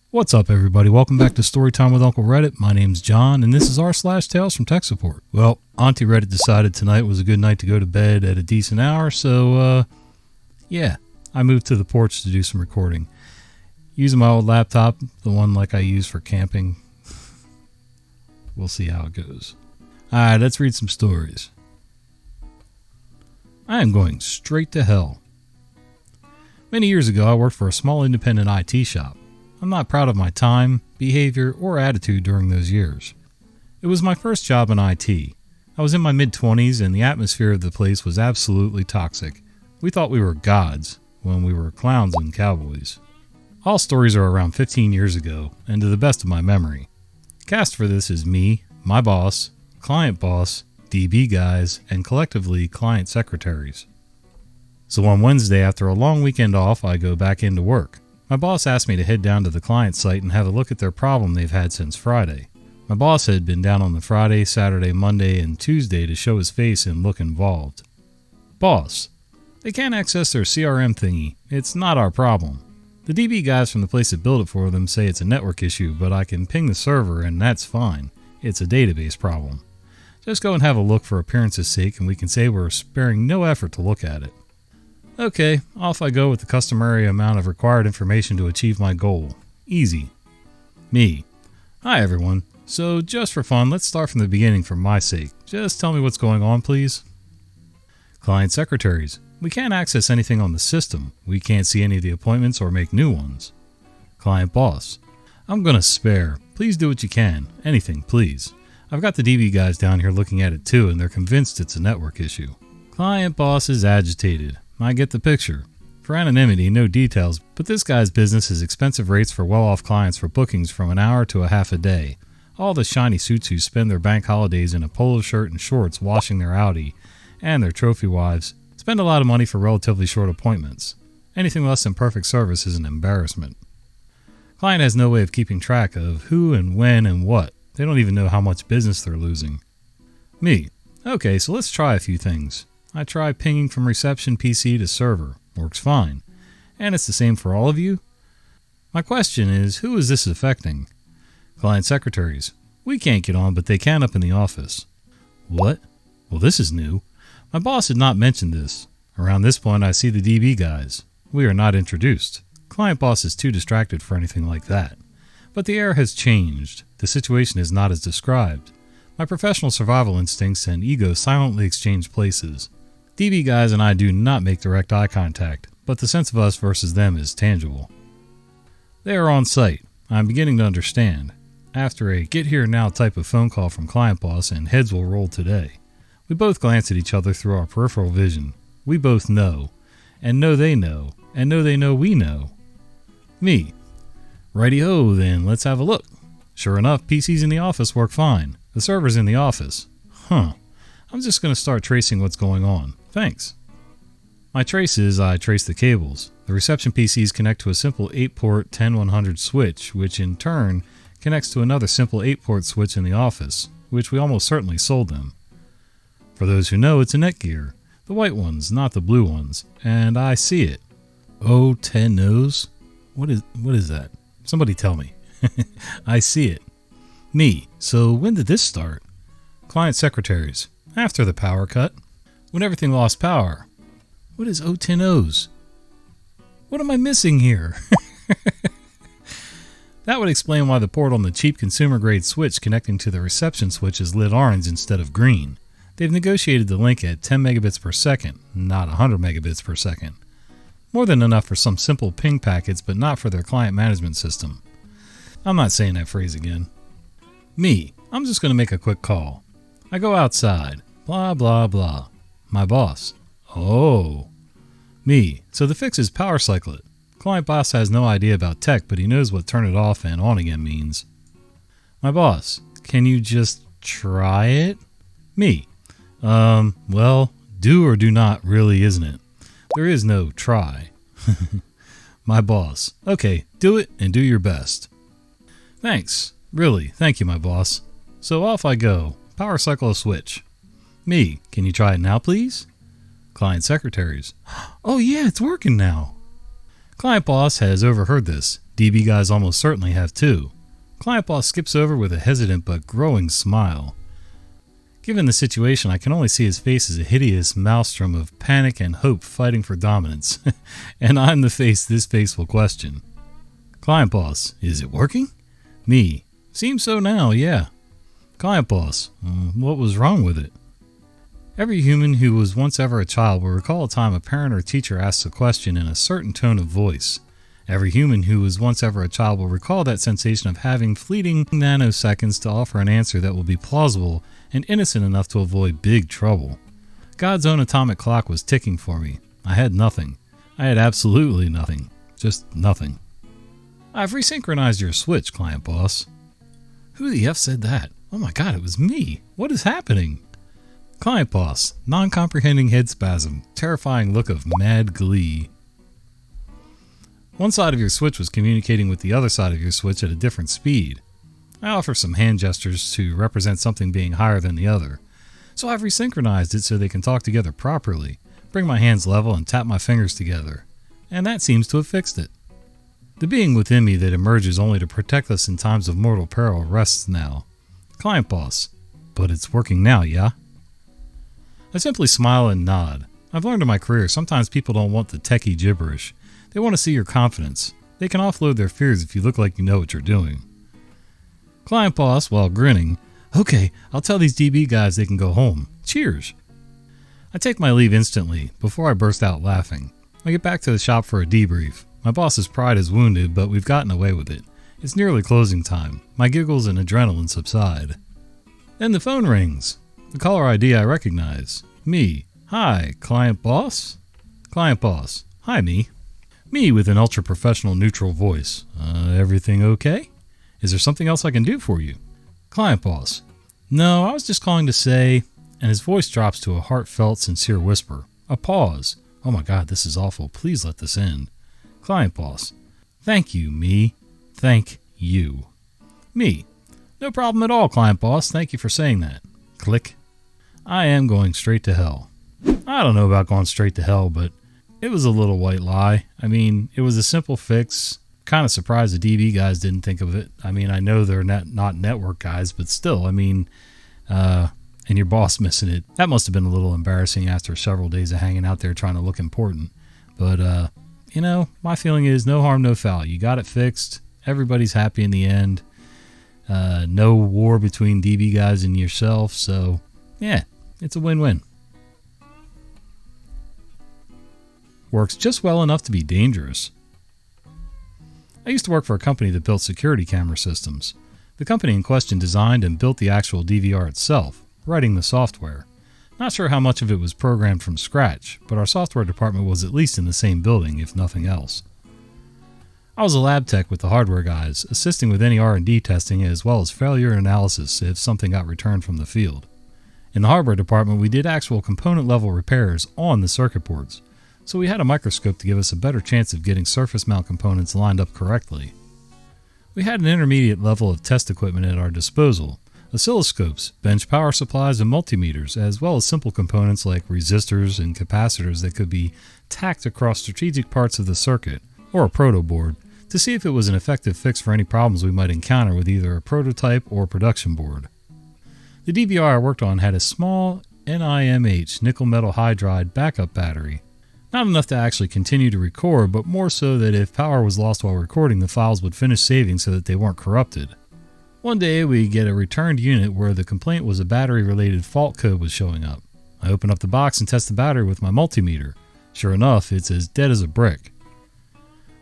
What's up, everybody? Welcome back to Storytime with Uncle Reddit. My name's John, and this is r/Tales from Tech Support. Well, Auntie Reddit decided tonight was a good night to go to bed at a decent hour, so, I moved to the porch to do some recording. Using my old laptop, the one like I use for camping. We'll see how it goes. Alright, let's read some stories. I am going straight to hell. Many years ago, I worked for a small independent IT shop. I'm not proud of my time, behavior, or attitude during those years. It was my first job in IT. I was in my mid-20s and the atmosphere of the place was absolutely toxic. We thought we were gods when we were clowns and cowboys. All stories are around 15 years ago and to the best of my memory. Cast for this is me, my boss, client boss, DB guys, and collectively client secretaries. So on Wednesday after a long weekend off, I go back into work. My boss asked me to head down to the client site and have a look at their problem they've had since Friday. My boss had been down on the Friday, Saturday, Monday, and Tuesday to show his face and look involved. Boss, they can't access their CRM thingy. It's not our problem. The DB guys from the place that built it for them say it's a network issue, but I can ping the server and that's fine. It's a database problem. Just go and have a look for appearance's sake and we can say we're sparing no effort to look at it. Okay, off I go with the customary amount of required information to achieve my goal. Easy. Me. Hi everyone. So just for fun, let's start from the beginning for my sake. Just tell me what's going on, please. Client secretaries. We can't access anything on the system. We can't see any of the appointments or make new ones. Client boss. I'm gonna spare. Please do what you can. Anything, please. I've got the DB guys down here looking at it too, and they're convinced it's a network issue. Client boss is agitated. I get the picture. For anonymity, no details, but this guy's business is expensive rates for well-off clients for bookings from an hour to a half a day. All the shiny suits who spend their bank holidays in a polo shirt and shorts washing their Audi, and their trophy wives, spend a lot of money for relatively short appointments. Anything less than perfect service is an embarrassment. Client has no way of keeping track of who and when and what. They don't even know how much business they're losing. Me. Okay, so let's try a few things. I try pinging from reception PC to server. Works fine. And it's the same for all of you? My question is, who is this affecting? Client secretaries. We can't get on, but they can up in the office. What? Well, this is new. My boss had not mentioned this. Around this point, I see the DB guys. We are not introduced. Client boss is too distracted for anything like that. But the air has changed. The situation is not as described. My professional survival instincts and ego silently exchange places. DB guys and I do not make direct eye contact, but the sense of us versus them is tangible. They are on site. I am beginning to understand. After a get here now type of phone call from client boss and heads will roll today. We both glance at each other through our peripheral vision. We both know. And know they know. And know they know we know. Me. Righty-ho then, let's have a look. Sure enough, PCs in the office work fine. The server's in the office. Huh. I'm just going to start tracing what's going on. Thanks. My trace is I trace the cables. The reception PCs connect to a simple 8-port 10100 switch, which in turn connects to another simple 8-port switch in the office, which we almost certainly sold them. For those who know, it's a Netgear. The white ones, not the blue ones. And I see it. Oh, 10 no's? What is that? Somebody tell me. I see it. Me. So when did this start? Client secretaries. After the power cut. When everything lost power. What is O10Os? What am I missing here? That would explain why the port on the cheap consumer-grade switch connecting to the reception switch is lit orange instead of green. They've negotiated the link at 10 megabits per second, not 100 megabits per second. More than enough for some simple ping packets, but not for their client management system. I'm not saying that phrase again. Me. I'm just going to make a quick call. I go outside. Blah, blah, blah. My boss. Oh. Me. So the fix is power cycle it. Client boss has no idea about tech, but he knows what turn it off and on again means. My boss. Can you just try it? Me. Well, do or do not really, isn't it? There is no try. My boss. Okay, do it and do your best. Thanks. Really, thank you, my boss. So off I go. Power cycle a switch. Me. Can you try it now, please? Client secretaries. Oh yeah, it's working now. Client boss has overheard this. DB guys almost certainly have too. Client boss skips over with a hesitant but growing smile. Given the situation, I can only see his face as a hideous maelstrom of panic and hope fighting for dominance. And I'm the face this face will question. Client boss, is it working? Me, seems so now, yeah. Client boss, what was wrong with it? Every human who was once ever a child will recall a time a parent or teacher asks a question in a certain tone of voice. Every human who was once ever a child will recall that sensation of having fleeting nanoseconds to offer an answer that will be plausible and innocent enough to avoid big trouble. God's own atomic clock was ticking for me. I had nothing. I had absolutely nothing. Just nothing. I've resynchronized your switch, client boss. Who the F said that? Oh my god, it was me. What is happening? Client boss, non-comprehending head spasm, terrifying look of mad glee. One side of your switch was communicating with the other side of your switch at a different speed. I offer some hand gestures to represent something being higher than the other. So I've resynchronized it so they can talk together properly, bring my hands level and tap my fingers together. And that seems to have fixed it. The being within me that emerges only to protect us in times of mortal peril rests now. Client boss, but it's working now, yeah? I simply smile and nod. I've learned in my career sometimes people don't want the techie gibberish. They want to see your confidence. They can offload their fears if you look like you know what you're doing. Client boss, while grinning, okay, I'll tell these DB guys they can go home. Cheers. I take my leave instantly, before I burst out laughing. I get back to the shop for a debrief. My boss's pride is wounded, but we've gotten away with it. It's nearly closing time. My giggles and adrenaline subside. Then the phone rings. The caller ID I recognize. Me. Hi, client boss? Client boss. Hi, me. Me with an ultra-professional neutral voice. Everything okay? Is there something else I can do for you? Client boss. No, I was just calling to say... And his voice drops to a heartfelt, sincere whisper. A pause. Oh my god, this is awful. Please let this end. Client boss. Thank you, me. Thank you. Me. No problem at all, client boss. Thank you for saying that. Click. I am going straight to hell. I don't know about going straight to hell, but it was a little white lie. I mean, it was a simple fix. Kind of surprised the DB guys didn't think of it. I mean, I know they're not network guys, but still, I mean, and your boss missing it. That must have been a little embarrassing after several days of hanging out there trying to look important. But, you know, my feeling is no harm, no foul. You got it fixed. Everybody's happy in the end. No war between DB guys and yourself. So, yeah, it's a win-win. Works just well enough to be dangerous. I used to work for a company that built security camera systems. The company in question designed and built the actual DVR itself, writing the software. Not sure how much of it was programmed from scratch, but our software department was at least in the same building, if nothing else. I was a lab tech with the hardware guys, assisting with any R&D testing as well as failure analysis if something got returned from the field. In the hardware department, we did actual component level repairs on the circuit boards, so we had a microscope to give us a better chance of getting surface mount components lined up correctly. We had an intermediate level of test equipment at our disposal, oscilloscopes, bench power supplies, and multimeters, as well as simple components like resistors and capacitors that could be tacked across strategic parts of the circuit, or a proto board, to see if it was an effective fix for any problems we might encounter with either a prototype or production board. The DVR I worked on had a small NIMH nickel metal hydride backup battery. Not enough to actually continue to record, but more so that if power was lost while recording, the files would finish saving so that they weren't corrupted. One day we get a returned unit where the complaint was a battery-related fault code was showing up. I open up the box and test the battery with my multimeter. Sure enough, it's as dead as a brick.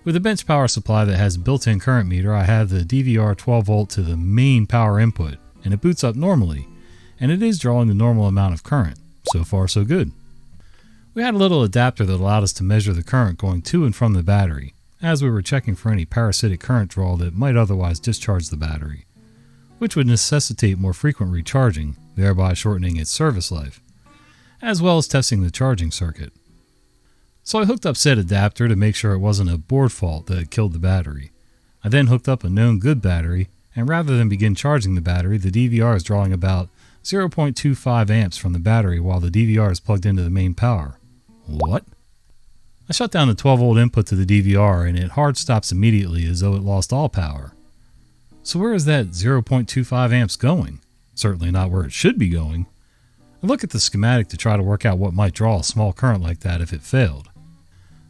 With a bench power supply that has a built-in current meter, I have the DVR 12 volt to the main power input, and it boots up normally, and it is drawing the normal amount of current. So far, so good. We had a little adapter that allowed us to measure the current going to and from the battery, as we were checking for any parasitic current draw that might otherwise discharge the battery, which would necessitate more frequent recharging, thereby shortening its service life, as well as testing the charging circuit. So I hooked up said adapter to make sure it wasn't a board fault that had killed the battery. I then hooked up a known good battery, and rather than begin charging the battery, the DVR is drawing about 0.25 amps from the battery while the DVR is plugged into the main power. What? I shut down the 12-volt input to the DVR and it hard stops immediately as though it lost all power. So where is that 0.25 amps going? Certainly not where it should be going. I look at the schematic to try to work out what might draw a small current like that if it failed.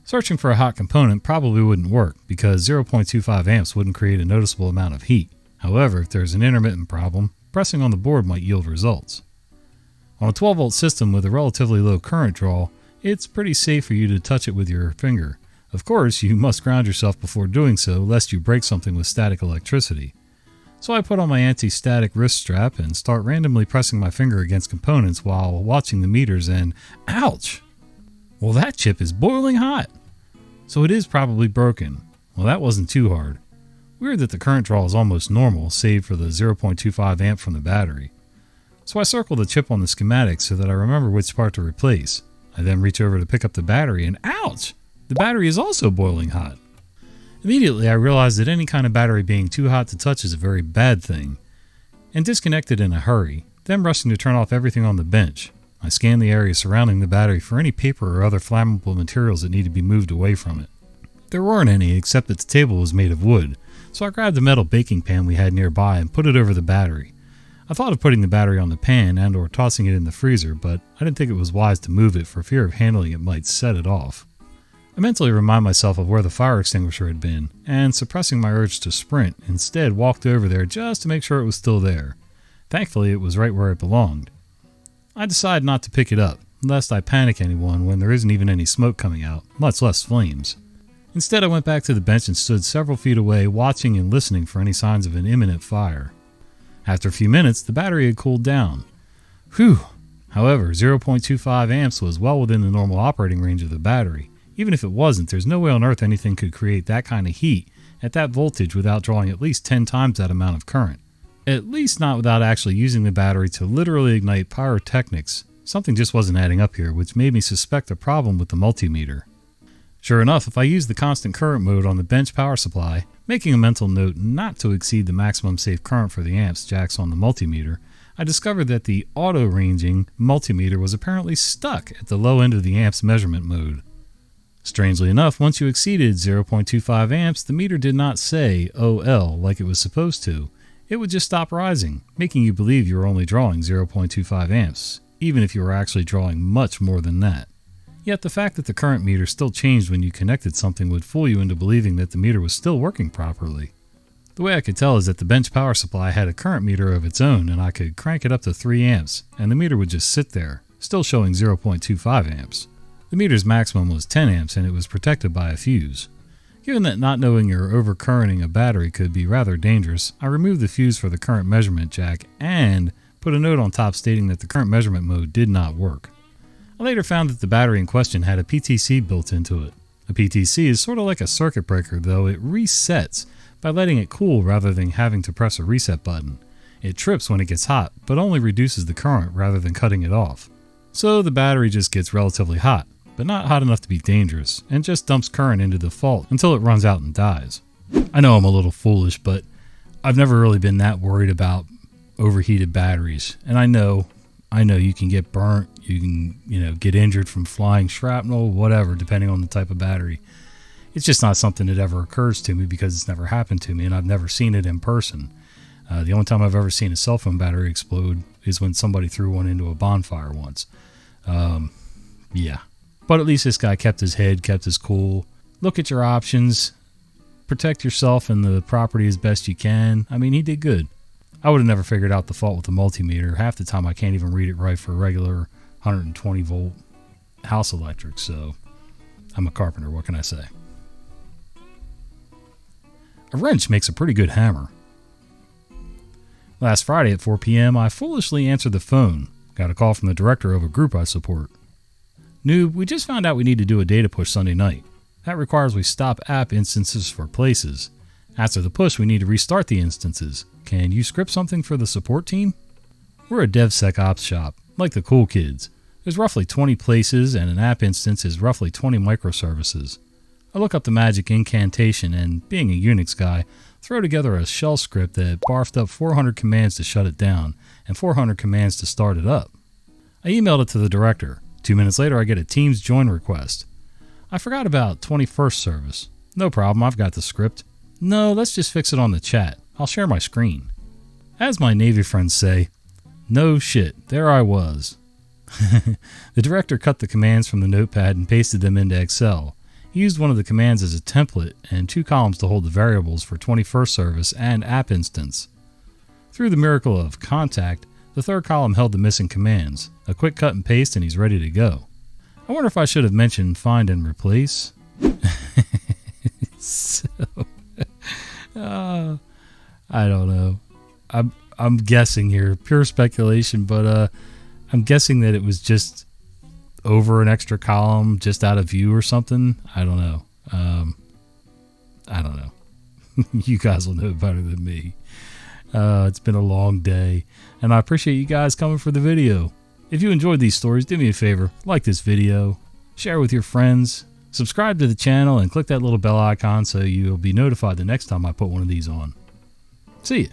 Searching for a hot component probably wouldn't work because 0.25 amps wouldn't create a noticeable amount of heat. However, if there's an intermittent problem, pressing on the board might yield results. On a 12-volt system with a relatively low current draw, it's pretty safe for you to touch it with your finger. Of course, you must ground yourself before doing so lest you break something with static electricity. So I put on my anti-static wrist strap and start randomly pressing my finger against components while watching the meters and ouch! Well, that chip is boiling hot! So it is probably broken. Well, that wasn't too hard. Weird that the current draw is almost normal, save for the 0.25 amp from the battery. So I circle the chip on the schematic so that I remember which part to replace. I then reach over to pick up the battery and ouch! The battery is also boiling hot. Immediately I realized that any kind of battery being too hot to touch is a very bad thing, and disconnected in a hurry, then rushing to turn off everything on the bench. I scanned the area surrounding the battery for any paper or other flammable materials that need to be moved away from it. There weren't any except that the table was made of wood, so I grabbed a metal baking pan we had nearby and put it over the battery. I thought of putting the battery on the pan and or tossing it in the freezer, but I didn't think it was wise to move it for fear of handling it might set it off. I mentally remind myself of where the fire extinguisher had been, and suppressing my urge to sprint, instead walked over there just to make sure it was still there. Thankfully, it was right where it belonged. I decide not to pick it up, lest I panic anyone when there isn't even any smoke coming out, much less flames. Instead, I went back to the bench and stood several feet away, watching and listening for any signs of an imminent fire. After a few minutes, the battery had cooled down. Whew! However, 0.25 amps was well within the normal operating range of the battery. Even if it wasn't, there's no way on earth anything could create that kind of heat at that voltage without drawing at least 10 times that amount of current. At least not without actually using the battery to literally ignite pyrotechnics. Something just wasn't adding up here, which made me suspect a problem with the multimeter. Sure enough, if I used the constant current mode on the bench power supply, making a mental note not to exceed the maximum safe current for the amps jacks on the multimeter, I discovered that the auto-ranging multimeter was apparently stuck at the low end of the amps measurement mode. Strangely enough, once you exceeded 0.25 amps, the meter did not say OL like it was supposed to. It would just stop rising, making you believe you were only drawing 0.25 amps, even if you were actually drawing much more than that. Yet the fact that the current meter still changed when you connected something would fool you into believing that the meter was still working properly. The way I could tell is that the bench power supply had a current meter of its own and I could crank it up to 3 amps, and the meter would just sit there, still showing 0.25 amps. The meter's maximum was 10 amps and it was protected by a fuse. Given that not knowing you're overcurrenting a battery could be rather dangerous, I removed the fuse for the current measurement jack and put a note on top stating that the current measurement mode did not work. I later found that the battery in question had a PTC built into it. A PTC is sort of like a circuit breaker, though it resets by letting it cool rather than having to press a reset button. It trips when it gets hot, but only reduces the current rather than cutting it off. So the battery just gets relatively hot, but not hot enough to be dangerous, and just dumps current into the fault until it runs out and dies. I know I'm a little foolish, but I've never really been that worried about overheated batteries. And I know you can get burnt, you can, get injured from flying shrapnel, whatever, depending on the type of battery. It's just not something that ever occurs to me because it's never happened to me and I've never seen it in person. The only time I've ever seen a cell phone battery explode is when somebody threw one into a bonfire once. Yeah. But at least this guy kept his head, kept his cool. Look at your options. Protect yourself and the property as best you can. I mean, he did good. I would have never figured out the fault with the multimeter. Half the time I can't even read it right for regular 120 volt house electric, so I'm a carpenter, what can I say? A wrench makes a pretty good hammer. Last Friday at 4 p.m., I foolishly answered the phone. Got a call from the director of a group I support. Noob, we just found out we need to do a data push Sunday night. That requires we stop app instances for places. After the push, we need to restart the instances. Can you script something for the support team? We're a DevSecOps shop, like the cool kids. There's roughly 20 places, and an app instance is roughly 20 microservices. I look up the magic incantation and, being a Unix guy, throw together a shell script that barfed up 400 commands to shut it down and 400 commands to start it up. I emailed it to the director. 2 minutes later, I get a Teams join request. I forgot about 21st service. No problem, I've got the script. No, let's just fix it on the chat. I'll share my screen. As my Navy friends say, no shit, there I was. The director cut the commands from the notepad and pasted them into Excel. He used one of the commands as a template and 2 columns to hold the variables for 21st service and app instance. Through the miracle of contact, the 3rd column held the missing commands. A quick cut and paste and he's ready to go. I wonder if I should have mentioned find and replace. I don't know. I'm guessing here, pure speculation, but I'm guessing that it was just over an extra column, just out of view or something. I don't know. I don't know. You guys will know better than me. It's been a long day, and I appreciate you guys coming for the video. If you enjoyed these stories, do me a favor, like this video, share with your friends, subscribe to the channel, and click that little bell icon so you'll be notified the next time I put one of these on. See ya.